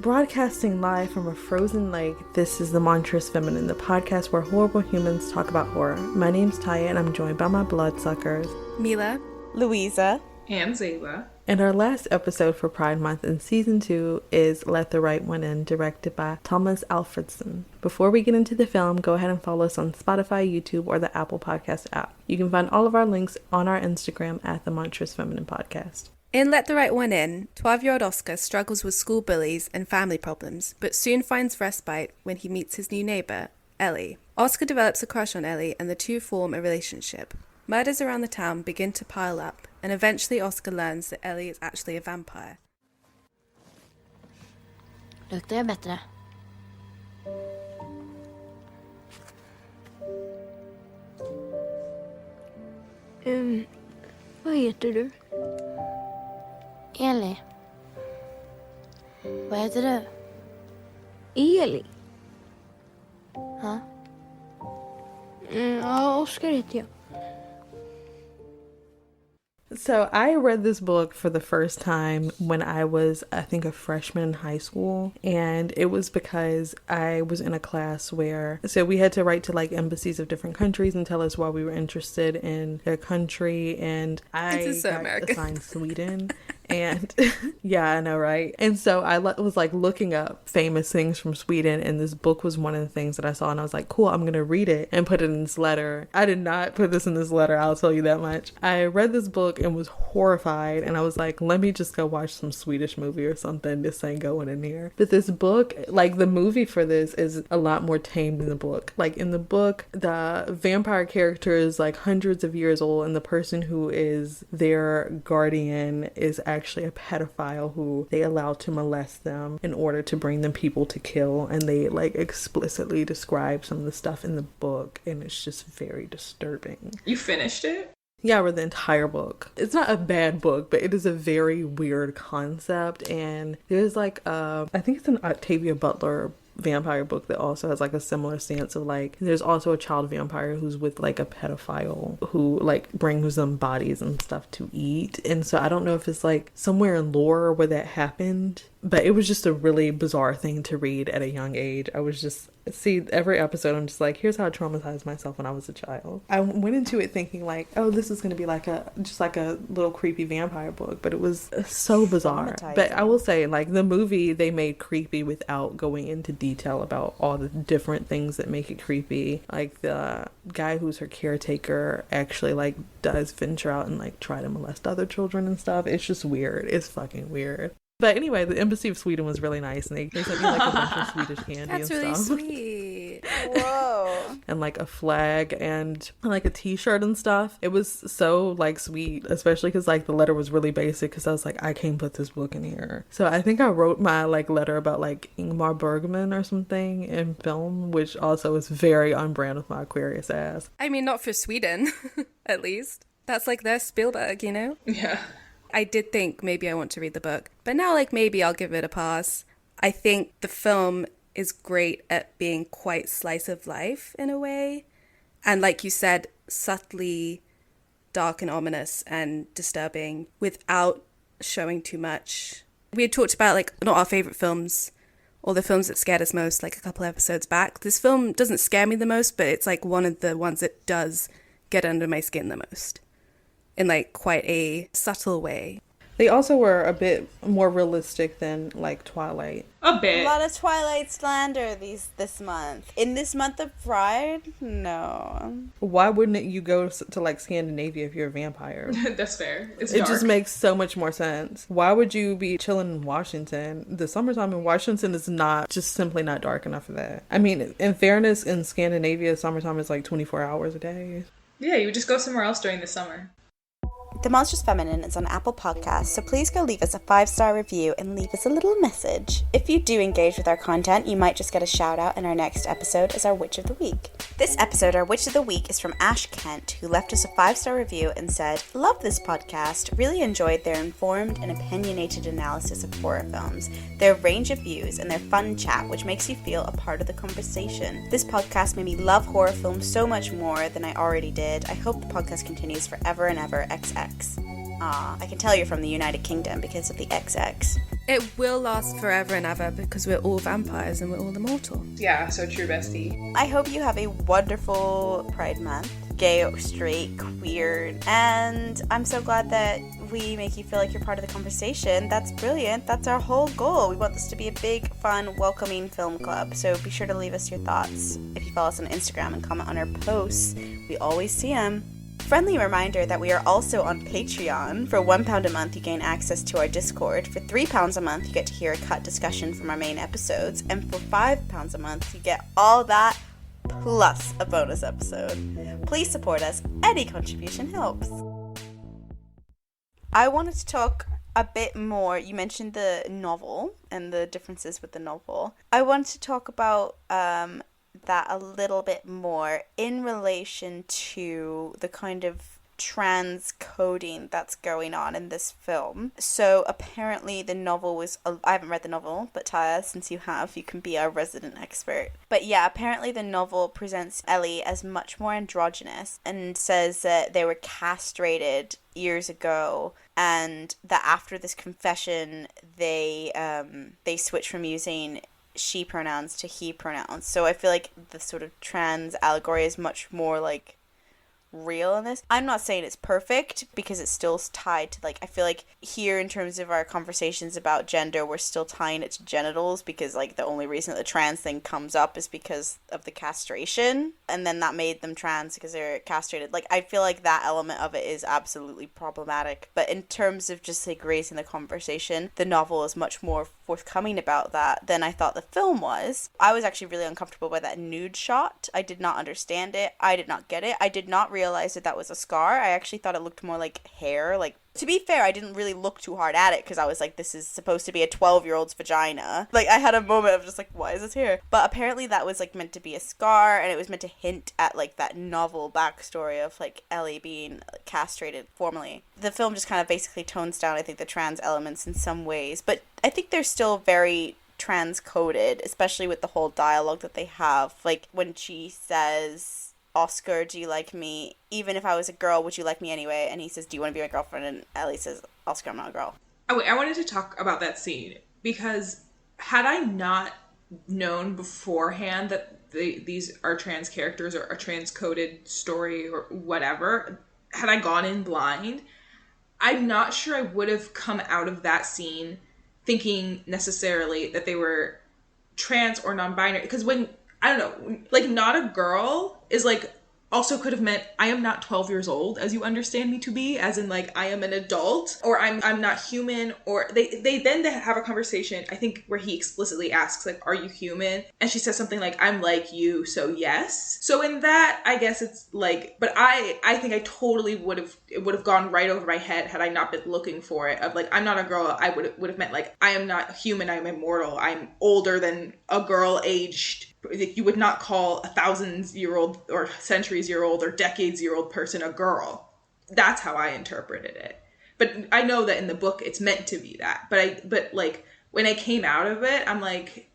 Broadcasting live from a frozen lake, this is The Monstrous Feminine, the podcast where horrible humans talk about horror. My name's Tyia, and I'm joined by my bloodsuckers, Mila, Louisa, and Zeba. And our last episode for Pride Month in Season 2 is Let the Right One In, directed by Tomas Alfredson. Before we get into the film, go ahead and follow us on Spotify, YouTube, or the Apple Podcast app. You can find all of our links on our Instagram at The Monstrous Feminine Podcast. In Let the Right One In, 12-year-old Oscar struggles with school bullies and family problems, but soon finds respite when he meets his new neighbour, Ellie. Oscar develops a crush on Ellie, and the two form a relationship. Murders around the town begin to pile up, and eventually Oscar learns that Ellie is actually a vampire. Luktar jag bättre? Vad heter du? Eli. Vad heter du? Eli? Ja? Ja, Oskar heter jag. So I read this book for the first time when I was, I think, a freshman in high school. And it was because I was in a class where, so we had to write to like embassies of different countries and tell us why we were interested in their country. And I got assigned Sweden. And yeah, I know, right? And so I was like looking up famous things from Sweden, and this book was one of the things that I saw, and I was like, cool, I'm gonna read it and put it in this letter. I did not put this in this letter, I'll tell you that much. I read this book and was horrified, and I was like, let me just go watch some Swedish movie or something. This ain't going in here. But this book, like the movie for this is a lot more tame than the book. Like in the book, the vampire character is like hundreds of years old, and the person who is their guardian is actually a pedophile who they allow to molest them in order to bring them people to kill, and they like explicitly describe some of the stuff in the book, and it's just very disturbing. You finished it? Yeah, I read the entire book. It's not a bad book, but it is a very weird concept, and there's like I think it's an Octavia Butler vampire book that also has like a similar stance of like, there's also a child vampire who's with like a pedophile who like brings them bodies and stuff to eat. And so I don't know if it's like somewhere in lore where that happened, but it was just a really bizarre thing to read at a young age. I was just, see, every episode I'm just like, here's how I traumatized myself when I was a child. I went into it thinking like, oh, this is going to be like just like a little creepy vampire book, but it was so bizarre. But I will say, like, the movie they made creepy without going into detail about all the different things that make it creepy. Like the guy who's her caretaker actually like does venture out and like try to molest other children and stuff. It's just weird. It's fucking weird. But anyway, the embassy of Sweden was really nice, and they sent me like a bunch of Swedish candy and stuff. That's really sweet. Whoa. And like a flag and like a t-shirt and stuff. It was so like sweet, especially because like the letter was really basic, because I was like, I can't put this book in here. So I think I wrote my like letter about like Ingmar Bergman or something in film, which also is very on brand with my Aquarius ass. I mean, not for Sweden, at least. That's like their Spielberg, you know? Yeah. I did think maybe I want to read the book, but now like maybe I'll give it a pass. I think the film is great at being quite slice of life in a way. And like you said, subtly dark and ominous and disturbing without showing too much. We had talked about like not our favorite films or the films that scared us most like a couple episodes back. This film doesn't scare me the most, but it's like one of the ones that does get under my skin the most. In like quite a subtle way. They also were a bit more realistic than like Twilight. A bit. A lot of Twilight slander this month. In this month of Pride? No. Why wouldn't you go to like Scandinavia if you're a vampire? That's fair. It just makes so much more sense. Why would you be chilling in Washington? The summertime in Washington is just simply not dark enough for that. I mean, in fairness, in Scandinavia, summertime is like 24 hours a day. Yeah, you would just go somewhere else during the summer. The Monstrous Feminine is on Apple Podcasts, so please go leave us a 5-star review and leave us a little message. If you do engage with our content, you might just get a shout out in our next episode as our Witch of the Week. This episode, our Witch of the Week, is from Ash Kent, who left us a 5-star review and said, "Love this podcast, really enjoyed their informed and opinionated analysis of horror films, their range of views, and their fun chat, which makes you feel a part of the conversation. This podcast made me love horror films so much more than I already did. I hope the podcast continues forever and ever, XX." I can tell you're from the United Kingdom because of the XX. It will last forever and ever because we're all vampires and we're all immortal. Yeah, so true, bestie. I hope you have a wonderful Pride Month, gay, straight, queer, and I'm so glad that we make you feel like you're part of the conversation. That's brilliant. That's our whole goal. We want this to be a big, fun, welcoming film club. So be sure to leave us your thoughts. If you follow us on Instagram and comment on our posts, we always see them. Friendly reminder that we are also on Patreon. For £1 a month, you gain access to our Discord. For £3 a month, you get to hear a cut discussion from our main episodes. And for £5 a month, you get all that plus a bonus episode. Please support us. Any contribution helps. I wanted to talk a bit more. You mentioned the novel and the differences with the novel. I wanted to talk about that a little bit more in relation to the kind of trans coding that's going on in this film. So apparently the novel was, I haven't read the novel, but Tyia, since you have, you can be our resident expert. But yeah, apparently the novel presents Ellie as much more androgynous and says that they were castrated years ago, and that after this confession they switched from using she pronouns to he pronouns. So I feel like the sort of trans allegory is much more like real in this. I'm not saying it's perfect because it's still tied to, like, I feel like here in terms of our conversations about gender, we're still tying it to genitals because, like, the only reason that the trans thing comes up is because of the castration, and then that made them trans because they're castrated. Like, I feel like that element of it is absolutely problematic. But in terms of just, like, raising the conversation, the novel is much more forthcoming about that than I thought the film was. I was actually really uncomfortable by that nude shot. I did not understand it. I did not get it. I did not realize that was a scar. I actually thought it looked more like hair. Like, to be fair, I didn't really look too hard at it because I was like, this is supposed to be a 12-year-old's vagina. Like, I had a moment of just like, why is this here? But apparently that was like meant to be a scar, and it was meant to hint at like that novel backstory of like Ellie being castrated formerly. The film just kind of basically tones down, I think, the trans elements in some ways, but I think they're still very trans-coded, especially with the whole dialogue that they have. Like, when she says, Oscar, do you like me? Even if I was a girl, would you like me anyway? And he says, do you want to be my girlfriend? And Ellie says, Oscar, I'm not a girl. Oh, wait, I wanted to talk about that scene because had I not known beforehand that these are trans characters or a trans-coded story or whatever, had I gone in blind, I'm not sure I would have come out of that scene thinking necessarily that they were trans or non-binary. Because when, I don't know, like, not a girl is like, also could have meant I am not 12 years old as you understand me to be, as in like I am an adult, or I'm not human, or they then have a conversation, I think, where he explicitly asks like, are you human? And she says something like, I'm like you, so yes. So in that, I guess it's like, but I think I totally would have gone right over my head had I not been looking for it, of like, I'm not a girl. I would have meant like, I am not human, I'm immortal, I'm older than a girl aged. You would not call a 1,000-year-old or centuries-year-old or decades-year-old person a girl. That's how I interpreted it. But I know that in the book it's meant to be that. But like when I came out of it, I'm like,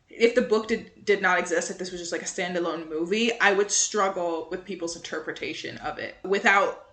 if the book did not exist, if this was just like a standalone movie, I would struggle with people's interpretation of it without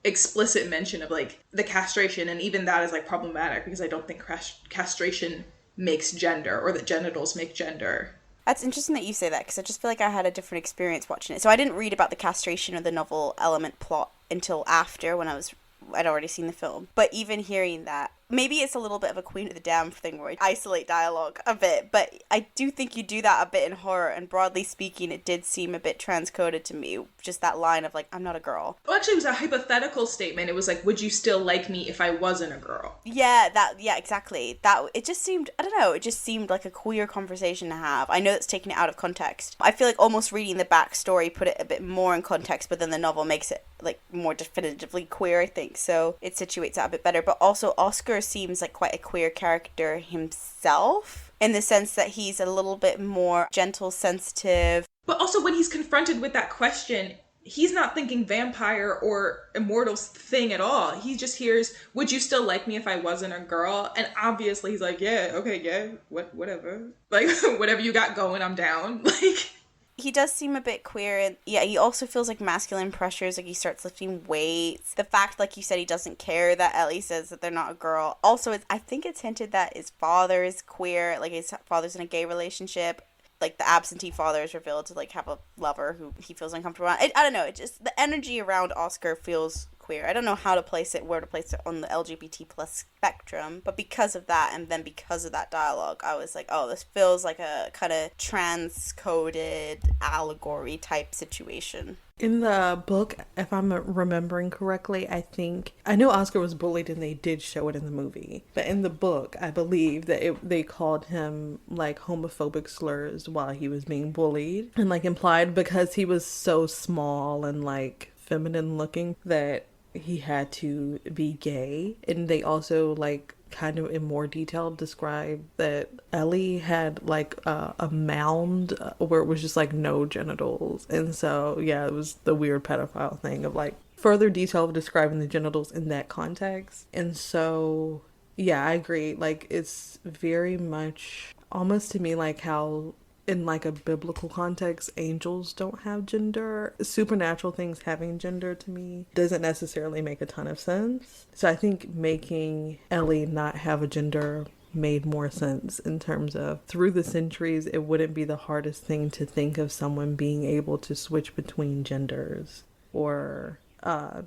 explicit mention of like the castration, and even that is like problematic because I don't think castration makes gender, or that genitals make gender. That's interesting that you say that, because I just feel like I had a different experience watching it. So I didn't read about the castration or the novel element plot until after, when I'd already seen the film. But even hearing that, maybe it's a little bit of a Queen of the Damned thing where I isolate dialogue a bit, but I do think you do that a bit in horror, and broadly speaking, it did seem a bit transcoded to me. Just that line of like, I'm not a girl. Well, actually, it was a hypothetical statement. It was like, would you still like me if I wasn't a girl? Yeah, exactly. It just seemed, I don't know, it just seemed like a queer conversation to have. I know that's taken it out of context. I feel like almost reading the backstory put it a bit more in context, but then the novel makes it like more definitively queer, I think. So it situates that a bit better. But also Oscar seems like quite a queer character himself, in the sense that he's a little bit more gentle, sensitive. But also when he's confronted with that question, he's not thinking vampire or immortal thing at all. He just hears, would you still like me if I wasn't a girl? And obviously he's like, yeah, okay, yeah, whatever. Like, whatever you got going, I'm down. Like, He does seem a bit queer, and yeah, he also feels like masculine pressures, like he starts lifting weights. The fact, like you said, he doesn't care that Ellie says that they're not a girl. Also, I think it's hinted that his father is queer, like his father's in a gay relationship. Like the absentee father is revealed to like have a lover who he feels uncomfortable around. I don't know, it just, the energy around Oscar feels queer. I don't know how to place it, where to place it on the LGBT plus spectrum, but because of that, and then because of that dialogue, I was like, oh, this feels like a kind of transcoded allegory type situation. In the book, if I'm remembering correctly, I know Oscar was bullied and they did show it in the movie, but in the book, I believe that they called him like homophobic slurs while he was being bullied, and like implied because he was so small and like feminine looking that he had to be gay. And they also like kind of in more detail describe that Ellie had like a mound where it was just like no genitals, and so yeah, it was the weird pedophile thing of like further detail of describing the genitals in that context. And so yeah, I agree, like it's very much almost to me like how in like a biblical context angels don't have gender. Supernatural things having gender to me doesn't necessarily make a ton of sense. So I think making Ellie not have a gender made more sense in terms of through the centuries it wouldn't be the hardest thing to think of someone being able to switch between genders or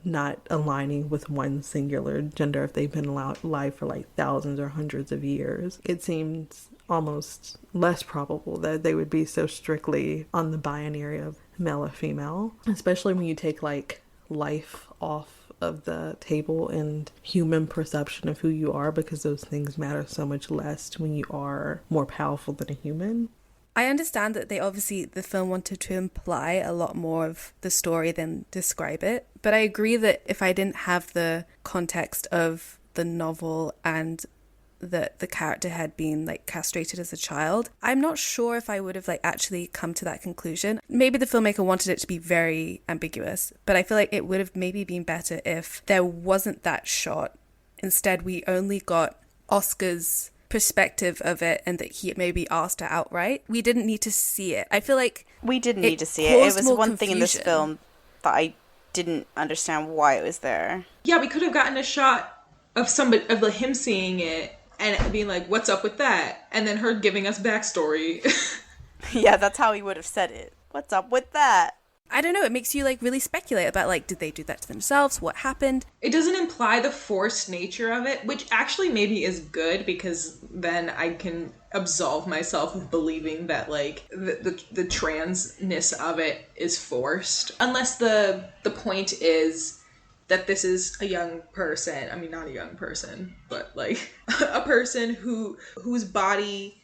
not aligning with one singular gender if they've been alive for like thousands or hundreds of years. It seems almost less probable that they would be so strictly on the binary of male or female, especially when you take like life off of the table and human perception of who you are, because those things matter so much less when you are more powerful than a human. I understand that the film wanted to imply a lot more of the story than describe it. But I agree that if I didn't have the context of the novel and that the character had been like castrated as a child, I'm not sure if I would have like actually come to that conclusion. Maybe the filmmaker wanted it to be very ambiguous, but I feel like it would have maybe been better if there wasn't that shot. Instead, we only got Oscar's perspective of it and that he maybe asked her outright. We didn't need to see it. I feel like we didn't need to see it. It was one thing in this film that I didn't understand why it was there. Yeah, we could have gotten a shot of somebody, of him seeing it and being like, what's up with that? And then her giving us backstory. Yeah, that's how he would have said it. What's up with that? I don't know, it makes you like really speculate about like, did they do that to themselves? What happened? It doesn't imply the forced nature of it, which actually maybe is good, because then I can absolve myself of believing that like the transness of it is forced. Unless the point is that this is a young person, I mean not a young person, but like a person whose body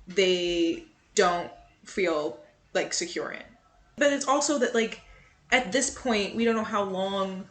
they don't feel like secure in. But it's also that, like, at this point, we don't know how long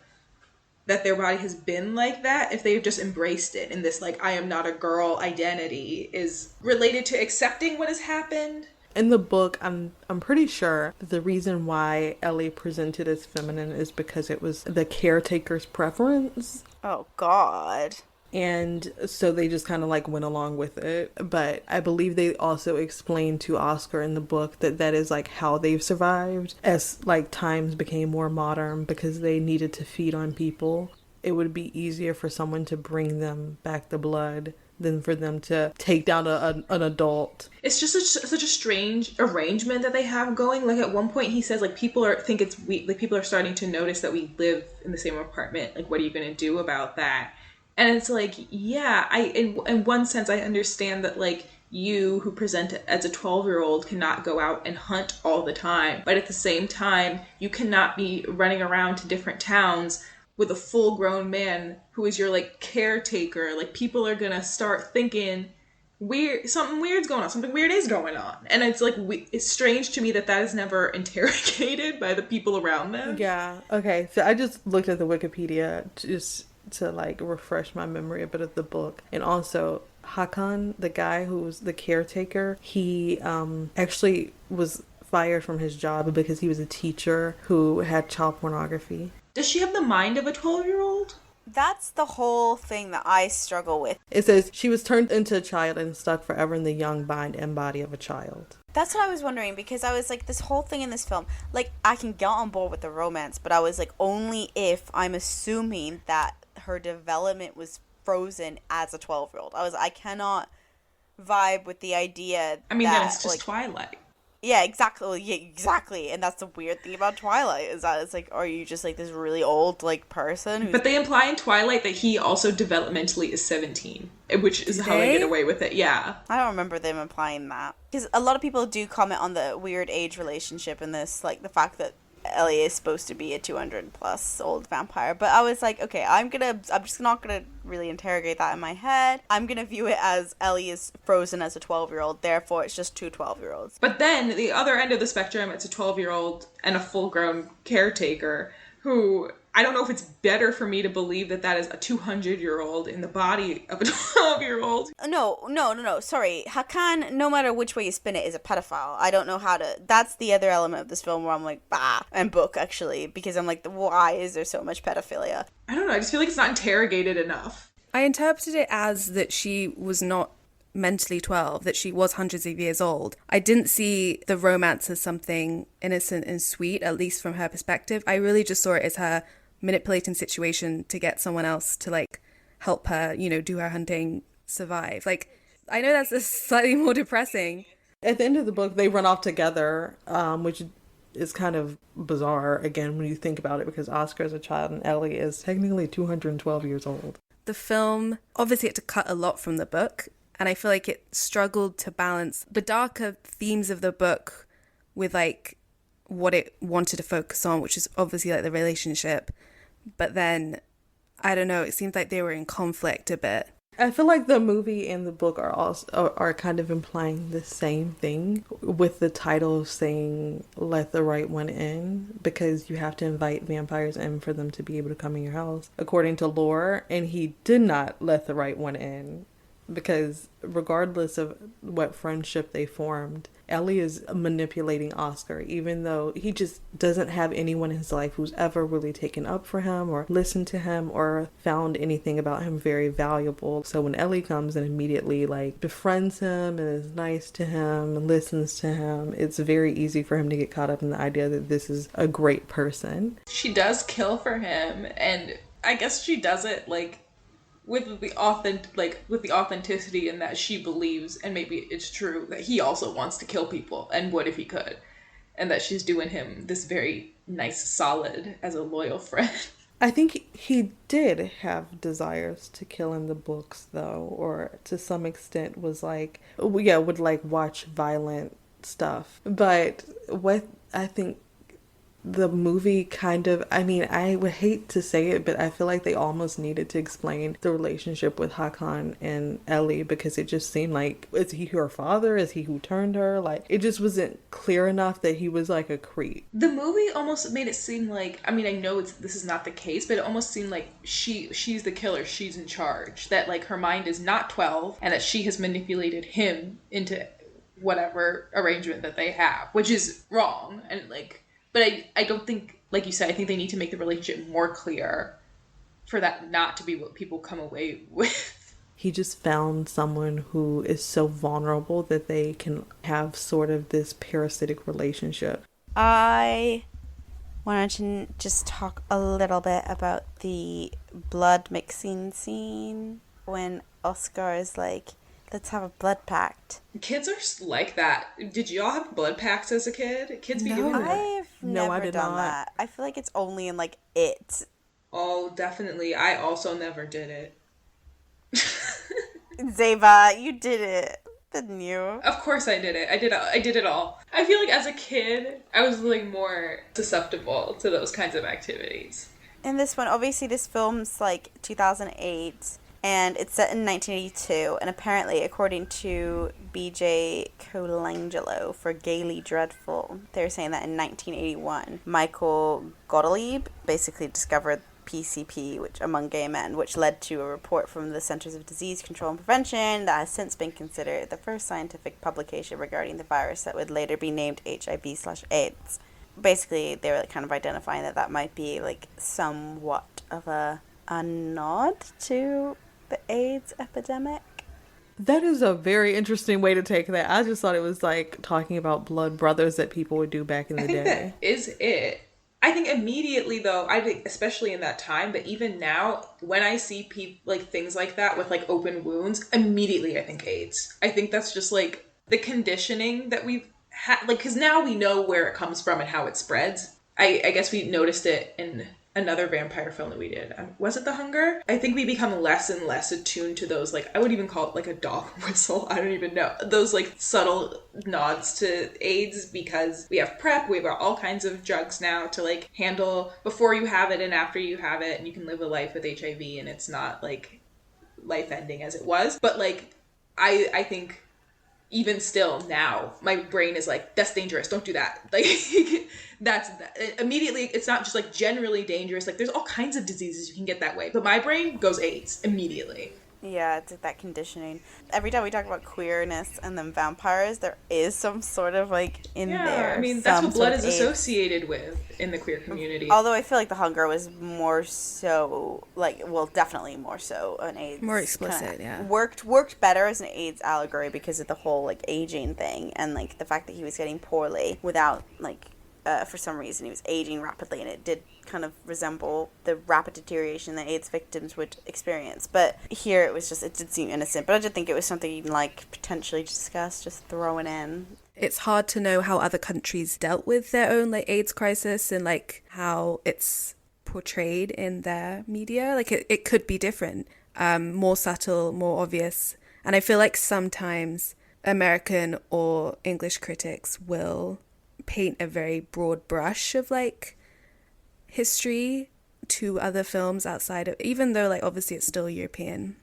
that their body has been like that, if they've just embraced it. And this, like, I am not a girl identity is related to accepting what has happened. In the book, I'm pretty sure that the reason why Ellie presented as feminine is because it was the caretaker's preference. Oh, God. And so they just kind of like went along with it. But I believe they also explained to Oscar in the book that that is like how they've survived as like times became more modern, because they needed to feed on people. It would be easier for someone to bring them back the blood than for them to take down an adult. It's just such a strange arrangement that they have going. Like at one point he says like people are starting to notice that we live in the same apartment. Like what are you going to do about that? And it's like, yeah, in one sense, I understand that, like, you who present as a 12-year-old cannot go out and hunt all the time. But at the same time, you cannot be running around to different towns with a full-grown man who is your, like, caretaker. Like, people are going to start thinking, something weird's going on. Something weird is going on. And it's, like, it's strange to me that is never interrogated by the people around them. Yeah. Okay. So I just looked at the Wikipedia just to like refresh my memory a bit of the book. And also Hakan, the guy who was the caretaker, he actually was fired from his job because he was a teacher who had child pornography. Does she have the mind of a 12-year-old? That's the whole thing that I struggle with. It says she was turned into a child and stuck forever in the young mind and body of a child. That's what I was wondering, because I was like, this whole thing in this film, like, I can get on board with the romance, but I was like, only if I'm assuming that her development was frozen as a 12-year-old. I cannot vibe with the idea. I mean, that, then it's just like, Twilight. Yeah, exactly. Yeah, exactly. And that's the weird thing about Twilight, is that it's like, are you just like this really old like person? But they imply in Twilight that he also developmentally is 17, which is how they get away with it. Yeah. I don't remember them implying that. Because a lot of people do comment on the weird age relationship in this, like the fact that Ellie is supposed to be a 200 plus old vampire. But I was like, okay, I'm just not gonna really interrogate that in my head. I'm gonna view it as Ellie is frozen as a 12-year-old, therefore it's just two 12-year-olds. But then the other end of the spectrum, it's a 12-year-old and a full-grown caretaker who, I don't know if it's better for me to believe that that is a 200-year-old in the body of a 12-year-old. No. Sorry. Hakan, no matter which way you spin it, is a pedophile. I don't know how to... That's the other element of this film where I'm like, bah. And book, actually. Because I'm like, why is there so much pedophilia? I don't know. I just feel like it's not interrogated enough. I interpreted it as that she was not mentally 12, that she was hundreds of years old. I didn't see the romance as something innocent and sweet, at least from her perspective. I really just saw it as her manipulating situation to get someone else to like help her, you know, do her hunting, survive. Like, I know that's slightly more depressing. At the end of the book, they run off together, which is kind of bizarre, again, when you think about it, because Oscar is a child and Ellie is technically 212 years old. The film obviously had to cut a lot from the book, and I feel like it struggled to balance the darker themes of the book with like what it wanted to focus on, which is obviously like the relationship. But then, I don't know, it seemed like they were in conflict a bit. I feel like the movie and the book are kind of implying the same thing, with the title saying "Let the Right One In," because you have to invite vampires in for them to be able to come in your house, according to lore. And he did not let the right one in, because regardless of what friendship they formed, Ellie is manipulating Oscar, even though he just doesn't have anyone in his life who's ever really taken up for him or listened to him or found anything about him very valuable. So when Ellie comes and immediately like befriends him and is nice to him and listens to him, it's very easy for him to get caught up in the idea that this is a great person. She does kill for him, and I guess she does it like with the authenticity in that she believes, and maybe it's true, that he also wants to kill people and would if he could, and that she's doing him this very nice solid as a loyal friend. I think he did have desires to kill in the books, though, or to some extent was like, yeah, would like watch violent stuff. But what I think the movie kind of, I mean, I would hate to say it, but I feel like they almost needed to explain the relationship with Hakan and Ellie, because it just seemed like, is he her father? Is he who turned her? Like, it just wasn't clear enough that he was like a creep. The movie almost made it seem like, I mean, I know this is not the case, but it almost seemed like she's the killer, she's in charge, that like her mind is not 12, and that she has manipulated him into whatever arrangement that they have, which is wrong, and like, but I don't think, like you said, I think they need to make the relationship more clear for that not to be what people come away with. He just found someone who is so vulnerable that they can have sort of this parasitic relationship. I wanted to just talk a little bit about the blood mixing scene when Oscar is like, let's have a blood pact. Kids are like that. Did y'all have blood pacts as a kid? Kids be doing that. I've never done that. I feel like it's only in like It. Oh, definitely. I also never did it. Zeba, you did it, didn't you? Of course I did it. I did it all. I feel like as a kid, I was like more susceptible to those kinds of activities. In this one, obviously this film's like 2008. And it's set in 1982, and apparently, according to BJ Colangelo for Gaily Dreadful, they're saying that in 1981, Michael Gottlieb basically discovered PCP, which among gay men, which led to a report from the Centers of Disease Control and Prevention that has since been considered the first scientific publication regarding the virus that would later be named HIV/AIDS. Basically, they were kind of identifying that might be like somewhat of a a nod to the AIDS epidemic. That is a very interesting way to take that. I just thought it was like talking about blood brothers that people would do back in the I think day. that is it. I think immediately though, I think especially in that time, but even now, when I see like things like that with like open wounds, immediately I think AIDS. I think that's just like the conditioning that we've had, like, because now we know where it comes from and how it spreads. I guess we noticed it in another vampire film that we did. Was it The Hunger? I think we become less and less attuned to those, like, I would even call it like a dog whistle. I don't even know. Those like subtle nods to AIDS, because we have PrEP, we have all kinds of drugs now to like handle before you have it and after you have it, and you can live a life with HIV and it's not like life ending as it was. But like, I think even still now, my brain is like, that's dangerous, don't do that. Like, that's immediately, it's not just like generally dangerous, like there's all kinds of diseases you can get that way, but my brain goes AIDS immediately. Yeah, it's like that conditioning. Every time we talk about queerness and then vampires, there is some sort of like in there. I mean, that's what blood is AIDS associated with in the queer community. Although I feel like The Hunger was more so, like, well, definitely more so an AIDS. More explicit, yeah. Worked better as an AIDS allegory because of the whole, like, aging thing and, like, the fact that he was getting poorly without, like, for some reason he was aging rapidly, and it did kind of resemble the rapid deterioration that AIDS victims would experience. But here it was just, it did seem innocent, but I did think it was something you'd like potentially discuss, just throwing in. It's hard to know how other countries dealt with their own like AIDS crisis and like how it's portrayed in their media. Like it could be different, more subtle, more obvious. And I feel like sometimes American or English critics will paint a very broad brush of like history to other films outside of, even though like obviously it's still European.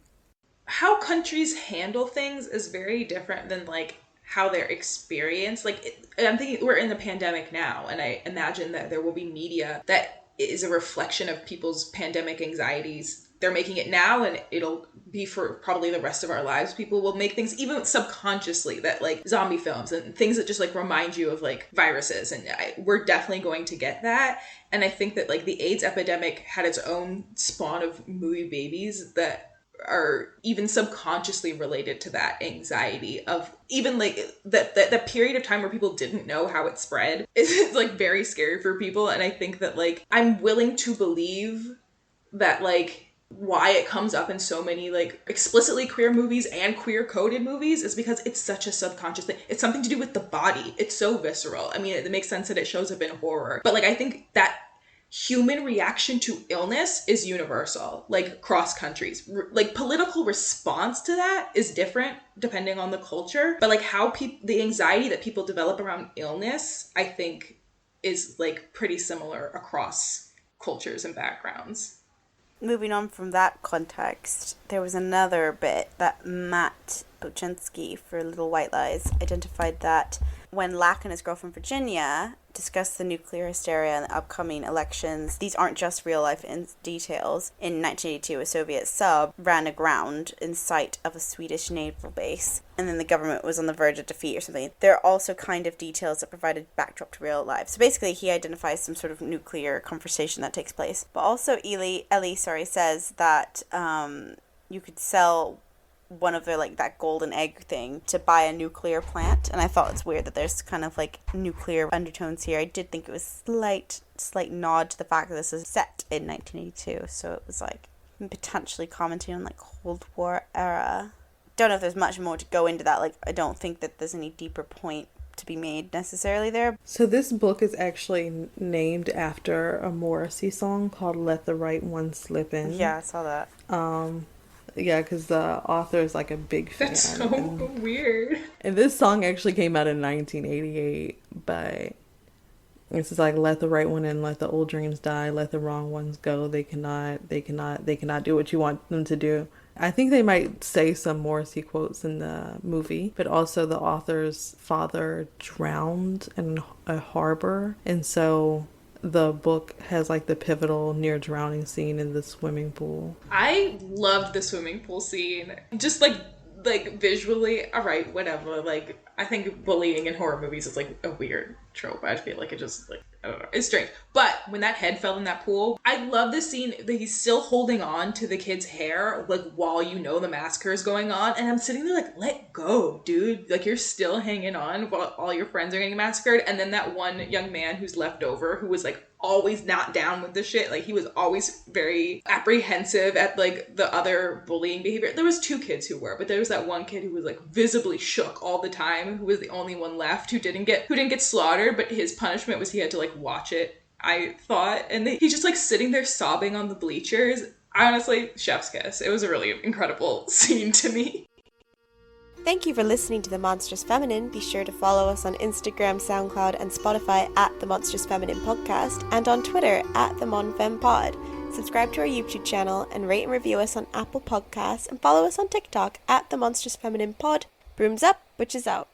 How countries handle things is very different than like how they're experienced. Like, I'm thinking we're in the pandemic now, and I imagine that there will be media that is a reflection of people's pandemic anxieties. They're making it now, and it'll be for probably the rest of our lives. People will make things even subconsciously, that like zombie films and things that just like remind you of like viruses, and we're definitely going to get that. And I think that like the AIDS epidemic had its own spawn of movie babies that are even subconsciously related to that anxiety of even like that period of time where people didn't know how it spread is like very scary for people. And I think that like I'm willing to believe that like why it comes up in so many like explicitly queer movies and queer coded movies is because it's such a subconscious thing. It's something to do with the body. It's so visceral. I mean, it makes sense that it shows up in horror, but like I think that human reaction to illness is universal, like across countries. Like political response to that is different depending on the culture, but like how the anxiety that people develop around illness, I think, is like pretty similar across cultures and backgrounds. Moving on from that context, there was another bit that Matt Bochensky for Little White Lies identified that when Lack and his girlfriend Virginia discussed the nuclear hysteria and the upcoming elections, these aren't just real-life details. In 1982, a Soviet sub ran aground in sight of a Swedish naval base, and then the government was on the verge of defeat or something. There are also kind of details that provided backdrop to real life. So basically, he identifies some sort of nuclear conversation that takes place. But also, Ellie says that you could sell one of their, like, that golden egg thing to buy a nuclear plant, and I thought it's weird that there's kind of, like, nuclear undertones here. I did think it was slight nod to the fact that this is set in 1982, so it was, like, potentially commenting on, like, Cold War era. Don't know if there's much more to go into that. Like, I don't think that there's any deeper point to be made necessarily there. So this book is actually named after a Morrissey song called Let the Right One Slip In. Yeah, I saw that. Yeah, because the author is like a big fan. That's so weird. And this song actually came out in 1988, but it's just like, let the right one in, let the old dreams die, let the wrong ones go. They cannot do what you want them to do. I think they might say some Morrissey quotes in the movie, but also the author's father drowned in a harbor, and so the book has like the pivotal near drowning scene in the swimming pool. I loved the swimming pool scene. Just like visually, all right, whatever. Like, I think bullying in horror movies is like a weird trope. I feel like it just like, I don't know. It's strange. But when that head fell in that pool, I love the scene that he's still holding on to the kid's hair, like while you know the massacre is going on. And I'm sitting there like, let go, dude. Like you're still hanging on while all your friends are getting massacred. And then that one young man who's left over, who was like always not down with the shit. Like he was always very apprehensive at like the other bullying behavior. There was 2 kids who were, but there was that one kid who was like visibly shook all the time, who was the only one left who didn't get slaughtered, but his punishment was he had to like watch it, I thought. And he's just like sitting there sobbing on the bleachers. Honestly, chef's kiss. It was a really incredible scene to me. Thank you for listening to The Monstrous Feminine. Be sure to follow us on Instagram, SoundCloud, and Spotify at The Monstrous Feminine Podcast, and on Twitter at The MonFemPod. Subscribe to our YouTube channel and rate and review us on Apple Podcasts, and follow us on TikTok at The Monstrous Feminine Pod. Brooms up, witches out.